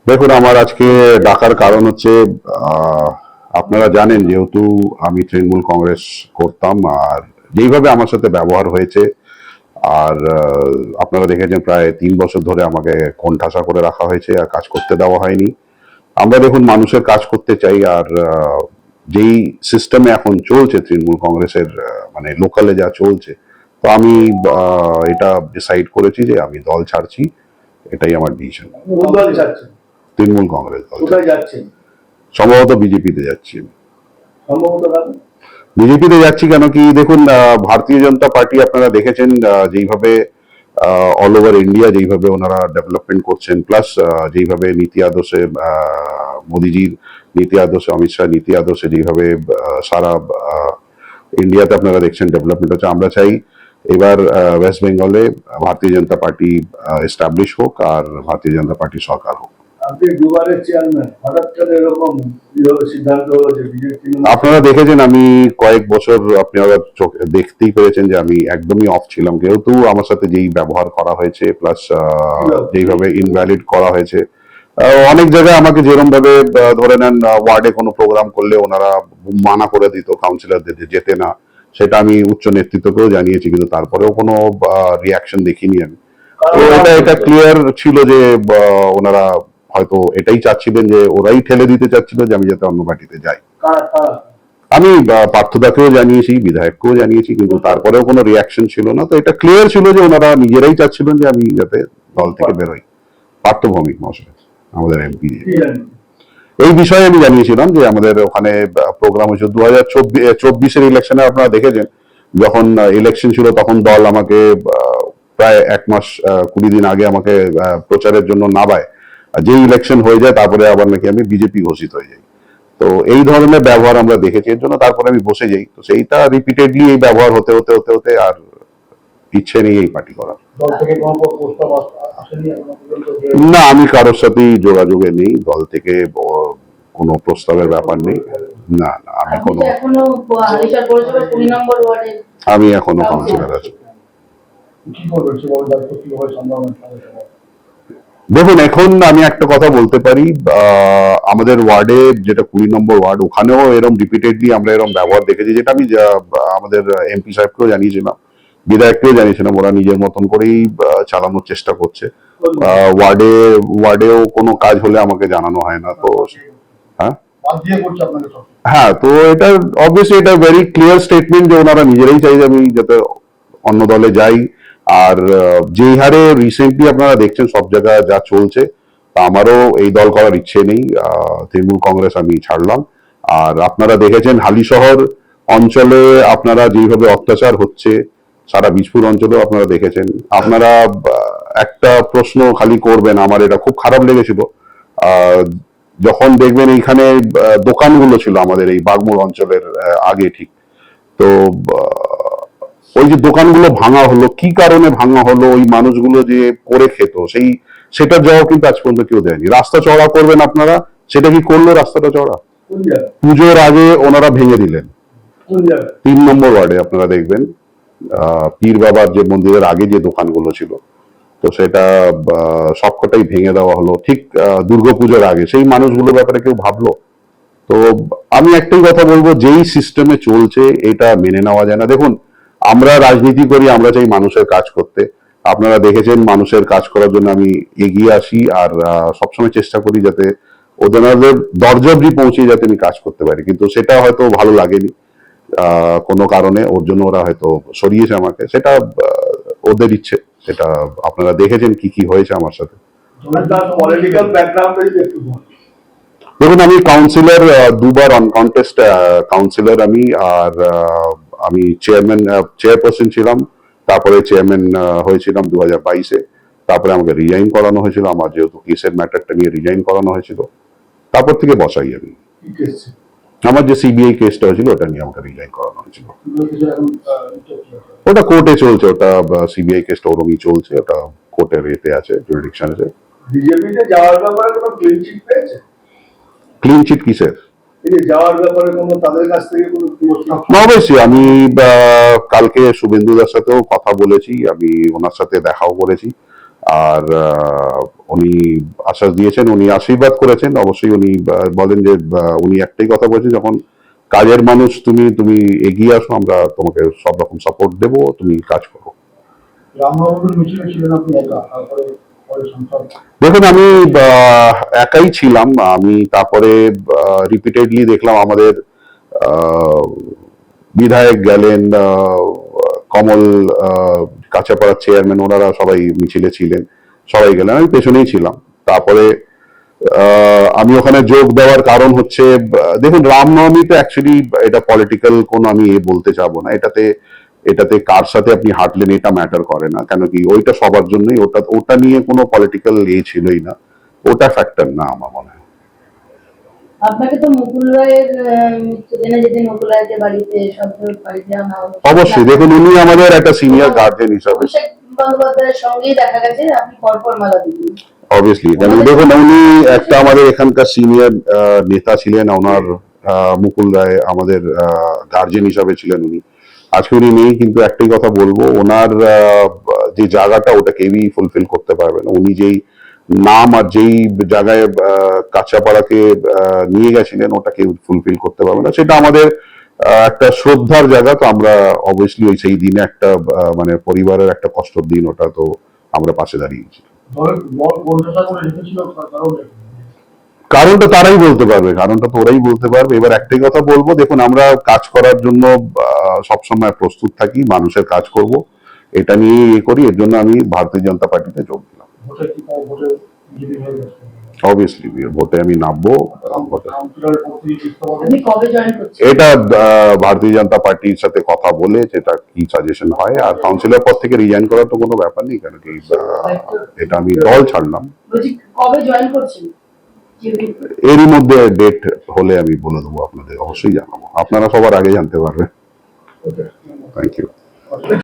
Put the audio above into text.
দেখুন, আমার আজকে ডাকার কারণ হচ্ছে আপনারা জানেন যেহেতু আমি তৃণমূল কংগ্রেস করতাম, আর যেইভাবে আমার সাথে ব্যবহার হয়েছে, আর আপনারা দেখেছেন প্রায় 3 বছর ধরে আমাকে কোণঠাসা করে রাখা হয়েছে আর কাজ করতে দেওয়া হয়নি। আমরা দেখুন মানুষের কাজ করতে চাই, আর যেই সিস্টেমে এখন চলছে তৃণমূল কংগ্রেসের মানে লোকালে যা চলছে, তো আমি এটা ডিসাইড করেছি যে আমি দল ছাড়ছি। এটাই আমার ডিসিশন। তৃণমূল কংগ্রেস দল। কোথায় যাচ্ছেন? সম্ভবত বিজেপিতে যাচ্ছি। সম্ভবত বিজেপিতে যাচ্ছি কেন কি, দেখুন ভারতীয় জনতা পার্টি আপনারা দেখেছেন যেইভাবে অল ওভার ইন্ডিয়া যেইভাবে ওনারা ডেভেলপমেন্ট করছেন, প্লাস যেইভাবে নীতি আদর্শে মোদিজির নীতি আদর্শে, অমিত শাহ নীতি আদর্শে যেইভাবে সারা ইন্ডিয়াতে আপনারা দেখছেন ডেভেলপমেন্ট হচ্ছে, আমরা চাই এবার ওয়েস্ট বেঙ্গলে ভারতীয় জনতা পার্টি এস্টাবলিশ হোক আর ভারতীয় জনতা পার্টি সরকার হোক। আপনি দুবারের চেয়ারম্যান, হঠাৎ করে এরকম সিদ্ধান্ত হলো যে বিজেপি? আপনারা দেখেছেন আমি কয়েক বছর আপনারা দেখতেই পেরেছেন যে আমি একদমই অফ ছিলাম, যেহেতু আমার সাথে যেই ব্যবহার করা হয়েছে, প্লাস যেইভাবে ইনভ্যালিড করা হয়েছে। অনেক জায়গায় আমাকে যেরকম ভাবে ধরে নেন ওয়ার্ডে কোনো প্রোগ্রাম করলে ওনারা মানা করে দিত কাউন্সিলরদের যেতে না, সেটা আমি উচ্চ নেতৃত্বকেও জানিয়েছি, কিন্তু তারপরেও কোনো রিয়াকশন দেখিনি আমি। তো এটা ক্লিয়ার ছিল যে ওনারা হয়তো এটাই চাচ্ছিলেন, যে ওরাই ঠেলে দিতে চাচ্ছিল যে আমি যাতে অন্য পার্টিতে যাই। আমি পার্থদাকেও জানিয়েছি, বিধায়ককেও জানিয়েছি, কিন্তু তারপরেও কোনো রিয়াকশন ছিল না। তো এটা ক্লিয়ার ছিল যে ওনারা নিজেরাই চাচ্ছিলেন যে আমি যাতে দল থেকে বেরোই। পার্থ ভৌমিক মহাশয়, আমাদের এমপি, এই বিষয়ে আমি জানিয়েছিলাম যে আমাদের ওখানে প্রোগ্রাম হয়েছে 2024 ইলেকশনে। আপনারা দেখেছেন যখন ইলেকশন ছিল তখন দল আমাকে প্রায় 1 মাস 20 দিন আগে আমাকে প্রচারের জন্য নামায়। যেই ইলেকশন হয়ে যায় তারপরে আবার নাকি আমি বিজেপি ঘোষিত হয়ে যাই। তো এই ধরনের ব্যবহার আমরা দেখেছি, এর জন্য তারপরে আমি বসে যাই। তো সেইটা রিপিটেডলি এই ব্যবহার হতে হতে হতে হতে আর ইচ্ছে নেই এই পার্টি করার। না, আমি কারোর সাথেই যোগাযোগে নেই, দল থেকে কোনো প্রস্তাবের ব্যাপার নেই। না না, আমি এখনো কাউন্সিলর আছি। দেখুন, এখন আমি একটা কথা বলতে পারি, আমাদের ওয়ার্ডে যেটা 20 নম্বর ওয়ার্ড, ওখানেও এরকম রিপিটেডলি আমরা এরকম ব্যবহার দেখেছি, যেটা আমি আমাদের এমপি সাহেবকেও জানিয়েছিলাম, বিধায়ককেও জানিয়েছিলাম। ওরা নিজের মতন করেই চালানোর চেষ্টা করছে। ওয়ার্ডেও কোনো কাজ হলে আমাকে জানানো হয় না। তো হ্যাঁ, তো এটা অবভিয়াসলি এটা ভেরি ক্লিয়ার স্টেটমেন্ট যে ওনারা নিজেরাই চাই যে আমি যাতে অন্য দলে যাই। আর যেই হারে রিসেন্টলি আপনারা দেখছেন সব জায়গায় যা চলছে, আমারও এই দল করার ইচ্ছে নেই। তৃণমূল কংগ্রেস আমি ছাড়লাম। আর আপনারা দেখেছেন হালিশহর অঞ্চলে আপনারা যেভাবে অত্যাচার হচ্ছে, সারা বীজপুর অঞ্চলেও আপনারা দেখেছেন। আপনারা একটা প্রশ্ন খালি করবেন, আমার এটা খুব খারাপ লেগেছিল যখন দেখবেন এইখানে দোকানগুলো ছিল আমাদের এই বাগমোড় অঞ্চলের আগে ঠিক, তো ওই যে দোকানগুলো ভাঙা হলো, কি কারণে ভাঙা হলো, ওই মানুষগুলো যে করে খেত সেটা জবাব কিন্তু আজ পর্যন্ত কেউ দেয়নি। রাস্তা চওড়া করবেন আপনারা, সেটা কি করলো রাস্তাটা চওড়া? পুজোর আগে ওনারা ভেঙে দিলেন। 3 নম্বর ওয়ার্ডে আপনারা দেখবেন পীর বাবার যে মন্দিরের আগে যে দোকানগুলো ছিল, তো সেটা সবকটাই ভেঙে দেওয়া হলো ঠিক দুর্গাপুজোর আগে। সেই মানুষগুলোর ব্যাপারে কেউ ভাবলো? তো আমি একটাই কথা বলবো, যেই সিস্টেমে চলছে এটা মেনে নেওয়া যায় না। দেখুন, আমরা রাজনীতি করি, আমরা চাই মানুষের কাজ করতে। আপনারা দেখেছেন মানুষের কাজ করার জন্য আমি এগিয়ে আসি, আর সবসময় চেষ্টা করি যাতে ওদের দরজা অব্দি পৌঁছে যাতে আমি কাজ করতে পারি। কিন্তু সেটা হয়তো ভালো লাগেনি কোনো কারণে, ওর জন্য ওরা হয়তো সরিয়েছে আমাকে। সেটা ওদের ইচ্ছে। সেটা আপনারা দেখেছেন কি কি হয়েছে আমার সাথে। দেখুন, আমি কাউন্সিলর, 2বার অনকন্টেস্ট কাউন্সিলর আমি। আর আমি চেয়ারপারসন ছিলাম, তারপরে চেয়ারম্যান হয়েছিলাম 2022-এ। তারপরে আমাকে রিজাইন করানো হয়েছিল, আমার যেহেতু কেসের ম্যাটারটা নিয়ে রিজাইন করানো হয়েছিল। তারপর থেকে বসাই আমি। আমার যে সিবিআই কেসটা হয়েছিল ওটা নিয়ে আমাকে রিজাইন করানো হয়েছিল। ওটা কোর্টে চলছে, ওটা সিবিআই কেসটা ওরমই চলছে, ওটা কোর্টের এতে আছে, জুরিডিকশন আছে। বিজেপিতে যাওয়ার ব্যাপারে কোনো ক্লিন চিট পেয়েছে? ক্লিন চিট কিসের? যাওয়ার ব্যাপারে কোনো তাদের কাছ থেকে কোনো? অবশ্যই আমি কালকে শুভেন্দু দার সাথেও কথা বলেছি, আমি ওনার সাথে দেখাও করেছি। আর উনি আশ্বাস দিয়েছেন, উনি আশীর্বাদ করেছেন। অবশ্যই উনি বলেন যে উনি একটাই কথা বলেছেন, যখন কাজের মানুষ তুমি তুমি এগিয়ে আসো, আমরা তোমাকে সব রকম সাপোর্ট দেবো, তুমি কাজ করো। রামনবমীর মিছিলে ছিলেন আপনি একা, তারপরে পরে সংসদ দেখুন, আমি একাই ছিলাম। আমি তারপরে রিপিটেডলি দেখলাম আমাদের আহ, বিধায়ক গেলেন, কমল কাঁচাপাড়ার চেয়ারম্যান, ওনারা সবাই মিছিলে ছিলেন, সবাই গেলেন, আমি পেছনেই ছিলাম। তারপরে আমি ওখানে যোগ দেওয়ার কারণ হচ্ছে, দেখুন, রামনবমী তো অ্যাকচুয়ালি এটা পলিটিক্যাল কোন আমি বলতে চাবো না। এটাতে এটাতে কার সাথে আপনি হাঁটলেন এটা ম্যাটার করে না, কেন কি ওইটা সবার জন্যই, ওটা ওটা নিয়ে কোনো পলিটিক্যাল ছিলই না, ওটা ফ্যাক্টর না আমার মনে হয়। আপনাকে তো মুকুল রায়ের মৃত্যুদিনে যেদিন মুকুল রায়কে বাড়িতে বাড়িতে আনা হলো, অবশ্যই, দেখুন, উনি আমাদের একটা সিনিয়র গার্জিয়ান হিসাবে, অভিষেক বন্দ্যোপাধ্যায়ের সঙ্গেই দেখা গেছে আপনি পরপর মালা দিলেন। অবভিয়াসলি দেখুন, উনি একটা আমাদের এখানকার সিনিয়র নেতা ছিলেন। ওনার মুকুল রায় আমাদের গার্জিয়ান হিসাবে ছিলেন উনি। আজকে উনি নেই, কিন্তু একটাই কথা বলবো, ওনার যে জায়গাটা ওটা কেউই ফুলফিল করতে পারবে না। উনি যেই নাম আর যেই জায়গায় কাঁচাপাড়াকে নিয়ে গেছিলেন, ওটা কেউ ফুলফিল করতে পারবে না। সেটা আমাদের একটা শ্রদ্ধার জায়গা। তো আমরা অবভিয়াসলি ওই সেই দিনে একটা মানে পরিবারের একটা কষ্টের দিন, ওটা তো আমরা পাশে দাঁড়িয়েছি। কারণটা তারাই বলতে পারবে, কারণটা তো ওরাই বলতে পারবে। এবার একটাই কথা বলবো, দেখুন, আমরা কাজ করার জন্য সবসময় প্রস্তুত থাকি, মানুষের কাজ করব, এটা নিয়ে করি। এর জন্য আমি ভারতীয় জনতা পার্টিতে যোগ দিলাম। অবভিয়াসলি ভোটে আমি নামবো। আপনি কবে জয়েন করছেন? এটা ভারতীয় জনতা পার্টির সাথে কথা বলে যেটা কি সাজেশন হয়। আর কাউন্সিলর পদ থেকে রিজাইন করার তো কোনো ব্যাপার নেই, কেন কি এটা আমি দল ছাড়লাম। বলছি কবে জয়েন করছেন? এরই মধ্যে ডেট হলে আমি বলে দেবো আপনাদের, অবশ্যই জানাবো, আপনারা সবার আগে জানতে পারবেন। Thank you.